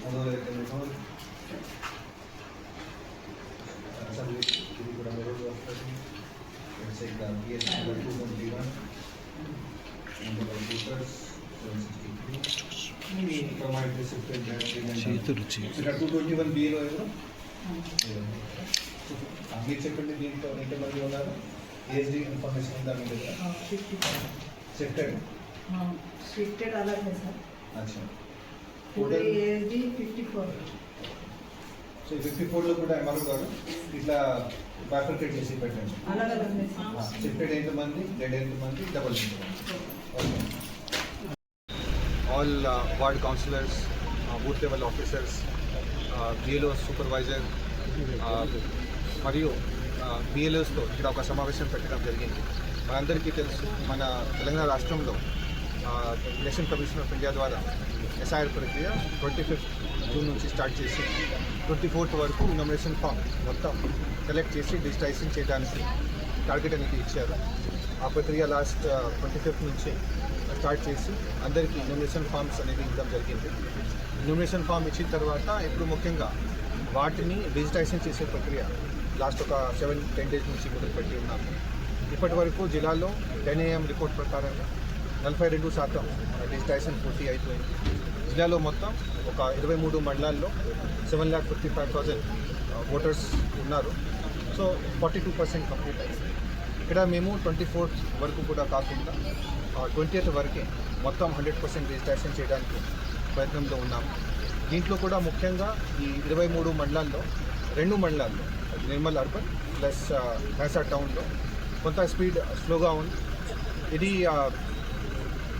221B మీరు చెప్పండి. దీంట్లో ఎంతమంది ఉన్నారు? ఏజ్డి ఇన్ఫర్మేషన్ ఉందా మీ దగ్గర? शिफ्टेड अलग है सर। अच्छा, पूरे एजी 54। సో 54 లో కూడా ఎంఆర్ఓ గారు ఇట్లా బైఫర్కేట్ చేసి పెట్టండి. अलग अलग में షిఫ్టెడ్ ఎంతమంది, డెడ్ ఎంతమంది, డబుల్ ఎంతమంది. Okay. All ward councillors, booth level officers, BLO supervisor మరియు బిఎల్ఓస్తో ఇక్కడ ఒక సమావేశం పెట్టడం జరిగింది. మనందరికీ తెలుసు, మన తెలంగాణ రాష్ట్రంలో ఎలక్షన్ కమిషన్ ఆఫ్ ఇండియా ద్వారా ఎస్ఐఆర్ ప్రక్రియ 25 జూన్ నుంచి స్టార్ట్ చేసి 24th వరకు నామినేషన్ ఫామ్ మొత్తం కలెక్ట్ చేసి డిజిటైజింగ్ చేయడానికి టార్గెట్ అనేది ఇచ్చారు. ఆ ప్రక్రియ లాస్ట్ 25th నుంచి స్టార్ట్ చేసి అందరికీ నామినేషన్ ఫామ్స్ అనేది ఇవ్వడం జరిగింది. నామినేషన్ ఫామ్ ఇచ్చిన తర్వాత ఇప్పుడు ముఖ్యంగా వాటిని డిజిటైజింగ్ చేసే ప్రక్రియ లాస్ట్ ఒక 7-10 days నుంచి మొదలుపెట్టి ఉన్నాము. ఇప్పటి వరకు జిల్లాలో 10 AM రిపోర్ట్ ప్రకారంగా 42% డిజిటైజేషన్ పూర్తి అయిపోయింది. జిల్లాలో మొత్తం ఒక 23 మండలాల్లో 7,55,000 ఓటర్స్ ఉన్నారు. సో 42% కంప్లీట్ అయింది. ఇక్కడ మేము 24th వరకు కూడా కాకుండా 20th వరకే మొత్తం 100% డిజిటైజేషన్ చేయడానికి ప్రయత్నంలో ఉన్నాము. దీంట్లో కూడా ముఖ్యంగా ఈ 23 మండలాల్లో 2 మండలాల్లో నిర్మల్ అర్బన్ ప్లస్ భైంసా టౌన్లో కొంత స్పీడ్ స్లోగా ఉంది. ఇది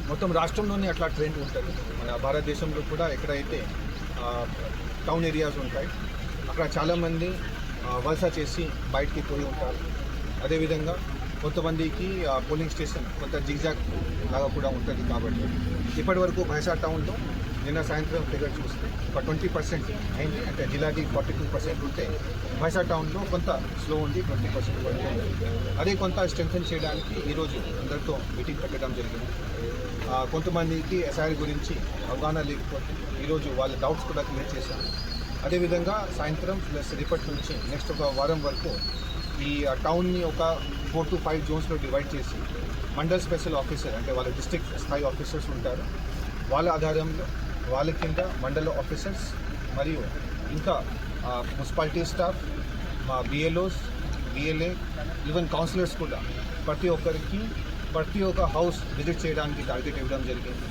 మొత్తం రాష్ట్రంలోనే అట్లా ట్రెండ్ ఉంటుంది. మన భారతదేశంలో కూడా ఎక్కడైతే టౌన్ ఏరియాస్ ఉంటాయి అక్కడ చాలామంది వలస చేసి బయటికి పోయి ఉంటారు. అదేవిధంగా కొంతమందికి పోలింగ్ స్టేషన్ కొంత జిగ్జాగ్ లాగా కూడా ఉంటుంది. కాబట్టి ఇప్పటి వరకు భైంసా టౌన్లో నిన్న సాయంత్రం ఫిగర్ చూస్తే ఒక 20% అయింది. అంటే జిల్లాకి 42% ఉంటే భైంసా టౌన్లో కొంత స్లో ఉంది, 20% వరకు ఉంది. అదే కొంత స్ట్రెంథెన్ చేయడానికి ఈరోజు అందరితో మీటింగ్ పెట్టడం జరిగింది. కొంతమందికి ఎస్ఐఆర్ గురించి అవగాహన లేకపోతే ఈరోజు వాళ్ళ డౌట్స్ కూడా క్లియర్ చేశాను. అదేవిధంగా సాయంత్రం ప్లస్ రేపటి నుంచి నెక్స్ట్ ఒక వారం వరకు ఈ టౌన్ని ఒక 4 to 5 జోన్స్లో డివైడ్ చేసి మండల్ స్పెషల్ ఆఫీసర్ అంటే వాళ్ళ డిస్ట్రిక్ట్ స్థాయి ఆఫీసర్స్ ఉంటారు. వాళ్ళ ఆధారంలో వాళ్ళ కింద మండల ఆఫీసర్స్ మరియు ఇంకా మున్సిపాలిటీ స్టాఫ్, మా బిఎల్ఓస్, బిఎల్ఏ, ఈవెన్ కౌన్సిలర్స్ కూడా ప్రతి ఒక్క హౌస్ విజిట్ చేయడానికి టార్గెట్ ఇవ్వడం జరిగింది.